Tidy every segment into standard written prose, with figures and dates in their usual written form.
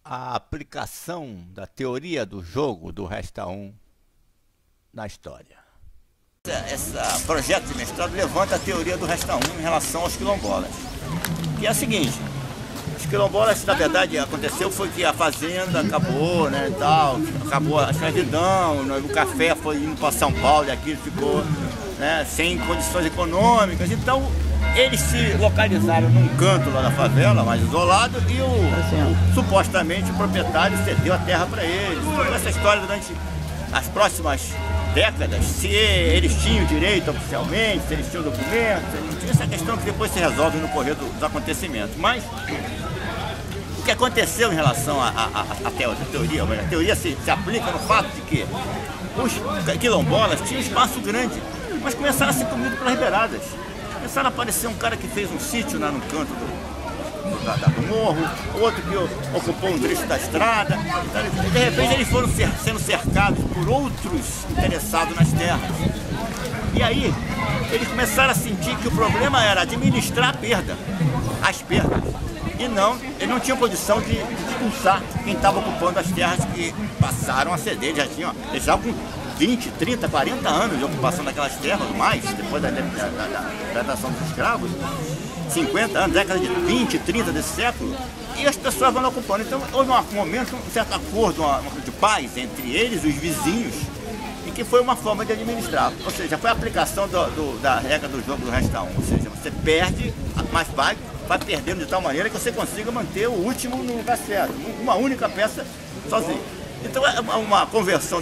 a aplicação da teoria do jogo do Resta 1 na história. Esse projeto de mestrado levanta a teoria do Resta 1 em relação aos quilombolas. Que é a seguinte: os quilombolas, na verdade, aconteceu foi que a fazenda acabou, né, e tal, acabou a escravidão, o café foi indo para São Paulo e aqui ficou, né, sem condições econômicas. Então, eles se localizaram num canto lá da favela, mais isolado, e supostamente o proprietário cedeu a terra para eles. Então, essa história durante as próximas décadas, se eles tinham direito oficialmente, se eles tinham documentos, se eles não tinham, essa questão que depois se resolve no correr dos acontecimentos. Mas o que aconteceu em relação à teoria, a teoria se aplica no fato de que os quilombolas tinham um espaço grande, mas começaram a ser comidos pelas beiradas. Começaram a aparecer um cara que fez um sítio lá no canto do morro, outro que ocupou um trecho da estrada. Então, de repente eles foram sendo cercados por outros interessados nas terras. E aí eles começaram a sentir que o problema era administrar a perda, as perdas. E não, eles não tinham condição de expulsar quem estava ocupando as terras que passaram a ceder. Eles já com 20, 30, 40 anos de ocupação daquelas terras, mais, depois da libertação dos escravos, 50 anos, década de 20, 30 desse século, e as pessoas vão ocupando. Então houve um momento, um certo acordo de paz entre eles e os vizinhos, e que foi uma forma de administrar. Ou seja, foi a aplicação da regra do jogo do Resta 1. Ou seja, você perde, mas vai perdendo de tal maneira que você consiga manter o último no lugar certo, uma única peça sozinho. Então é uma conversão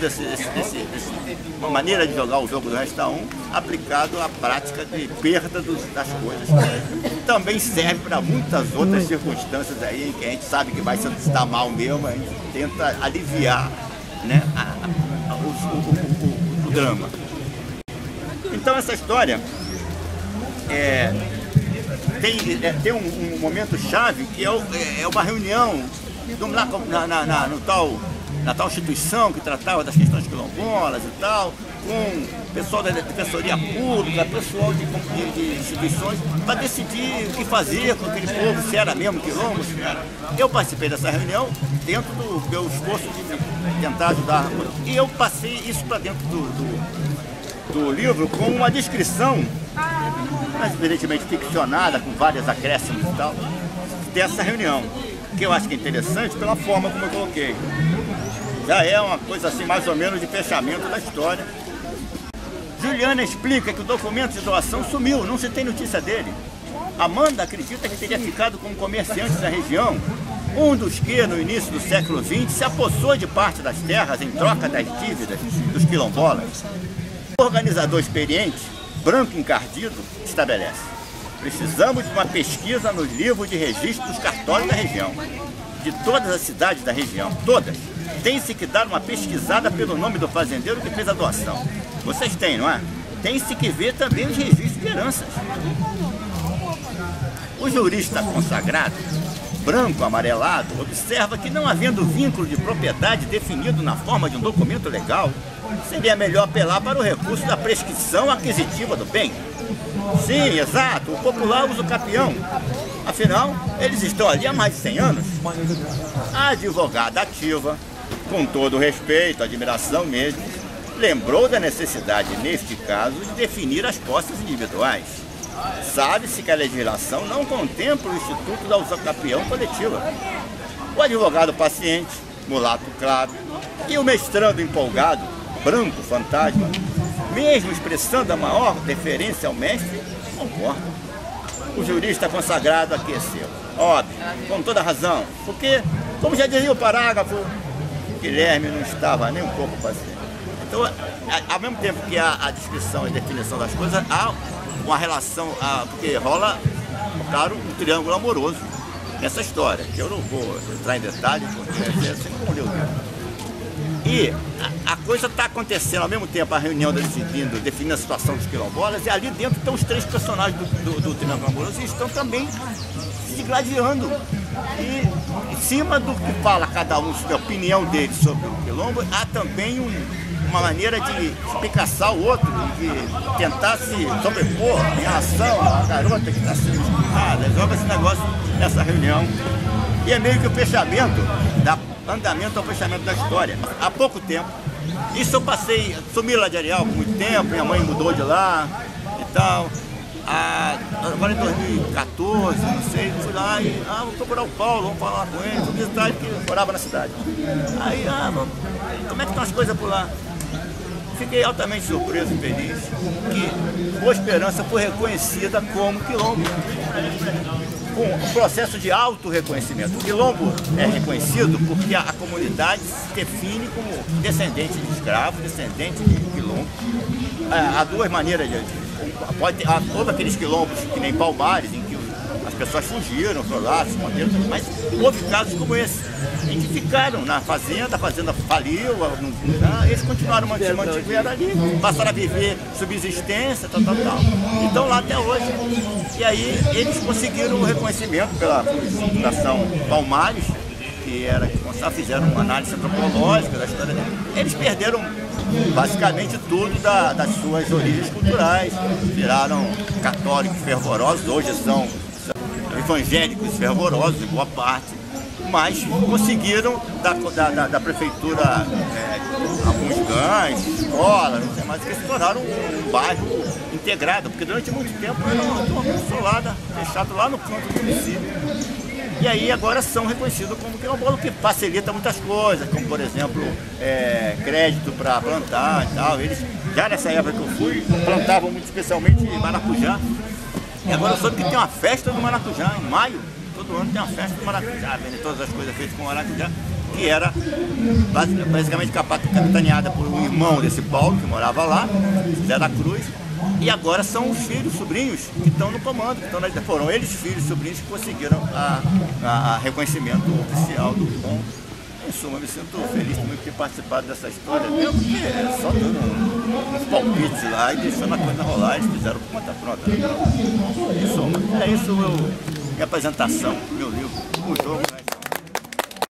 uma maneira de jogar o jogo do Resta 1 aplicado à prática de perda das coisas, que também serve para muitas outras circunstâncias aí em que a gente sabe que vai se dar mal mesmo, a gente tenta aliviar, né, o drama. Então essa história tem um momento chave que é uma reunião na tal instituição que tratava das questões quilombolas e tal, com o pessoal da Defensoria Pública, pessoal de instituições, para decidir o que fazer com aquele povo, se era mesmo quilombo, se era. Eu participei dessa reunião dentro do meu esforço de tentar ajudar, e eu passei isso para dentro do livro com uma descrição, mas evidentemente ficcionada, com vários acréscimos e tal, dessa reunião, que eu acho que é interessante pela forma como eu coloquei. Já é uma coisa assim, mais ou menos, de fechamento da história. Juliana explica que o documento de doação sumiu, não se tem notícia dele. Amanda acredita que teria ficado com comerciantes da região, um dos que, no início do século XX, se apossou de parte das terras em troca das dívidas dos quilombolas. O organizador experiente, branco encardido, estabelece: precisamos de uma pesquisa nos livros de registro dos cartórios da região, de todas as cidades da região, todas. Tem-se que dar uma pesquisada pelo nome do fazendeiro que fez a doação. Vocês têm, não é? Tem-se que ver também os registros de heranças. O jurista consagrado, branco amarelado, observa que, não havendo vínculo de propriedade definido na forma de um documento legal, seria melhor apelar para o recurso da prescrição aquisitiva do bem. Sim, exato, o popular usa o capião. Afinal, eles estão ali há mais de 100 anos. A advogada ativa, com todo o respeito, admiração mesmo, lembrou da necessidade, neste caso, de definir as posses individuais. Sabe-se que a legislação não contempla o instituto da usucapião coletiva. O advogado paciente, mulato claro, e o mestrando empolgado, branco fantasma, mesmo expressando a maior deferência ao mestre, concordam. O jurista consagrado aqueceu. Óbvio, com toda razão, porque, como já dizia o parágrafo, Guilherme não estava nem um pouco paciente. Então, ao mesmo tempo que há a descrição e definição das coisas, há uma relação, porque rola, claro, um triângulo amoroso nessa história, que eu não vou entrar em detalhes, porque você não leu o livro. E a coisa está acontecendo ao mesmo tempo, a reunião definindo a situação dos quilombolas, e ali dentro estão os três personagens do triângulo amoroso, e estão também se gladiando. E em cima do que fala cada um sobre a opinião dele sobre o quilombo, há também uma maneira de espicaçar o outro, de tentar se sobrepor em relação à garota que está sendo disputada. Joga esse negócio nessa reunião. E é meio que o fechamento dar andamento ao fechamento da história. Há pouco tempo, isso eu passei, sumi lá de Areal por muito tempo, minha mãe mudou de lá e tal. Agora em 2014, não sei, fui lá e vou procurar o Paulo, vamos falar com ele, vou visitar ele, porque morava na cidade. Aí, como é que estão as coisas por lá? Fiquei altamente surpreso e feliz que Boa Esperança foi reconhecida como quilombo, com um processo de auto-reconhecimento. O quilombo é reconhecido porque a comunidade se define como descendente de escravos, descendente de quilombo. Há duas maneiras houve aqueles quilombos que nem Palmares, em que as pessoas fugiram, foram lá, se esconderam, mas houve casos como esse, em que ficaram na fazenda, a fazenda faliu, eles continuaram mantiveram ali, passaram a viver subsistência, tal. Então lá até hoje. E aí eles conseguiram o reconhecimento pela Fundação Palmares, que fizeram uma análise antropológica da história dele. Eles perderam basicamente tudo das suas origens culturais, viraram católicos fervorosos, hoje são evangélicos fervorosos em boa parte, mas conseguiram da prefeitura alguns ganhos, escolas, não sei mais, que se tornaram um bairro integrado, porque durante muito tempo era uma turma isolada, fechado lá no canto do município. E aí agora são reconhecidos como quilombola, que facilita muitas coisas, como por exemplo, crédito para plantar e tal. Eles, já nessa época que eu fui, plantavam muito especialmente maracujá. E agora eu soube que tem uma festa do maracujá em maio. Todo ano tem uma festa do maracujá, vendem todas as coisas feitas com maracujá, que era basicamente capitaneada por um irmão desse Paulo, que morava lá, Zé da Cruz. E agora são os filhos, sobrinhos, que estão no comando, foram eles, filhos e sobrinhos, que conseguiram a reconhecimento oficial do quilombo. Em suma, me sinto feliz também por ter participado dessa história, mesmo porque é só dando uns palpites lá e deixando a coisa rolar, eles fizeram por conta pronta. Em suma, é isso minha apresentação, meu livro, O Jogo do Resta 1.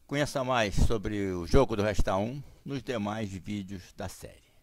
Conheça mais sobre o Jogo do Resta 1 nos demais vídeos da série.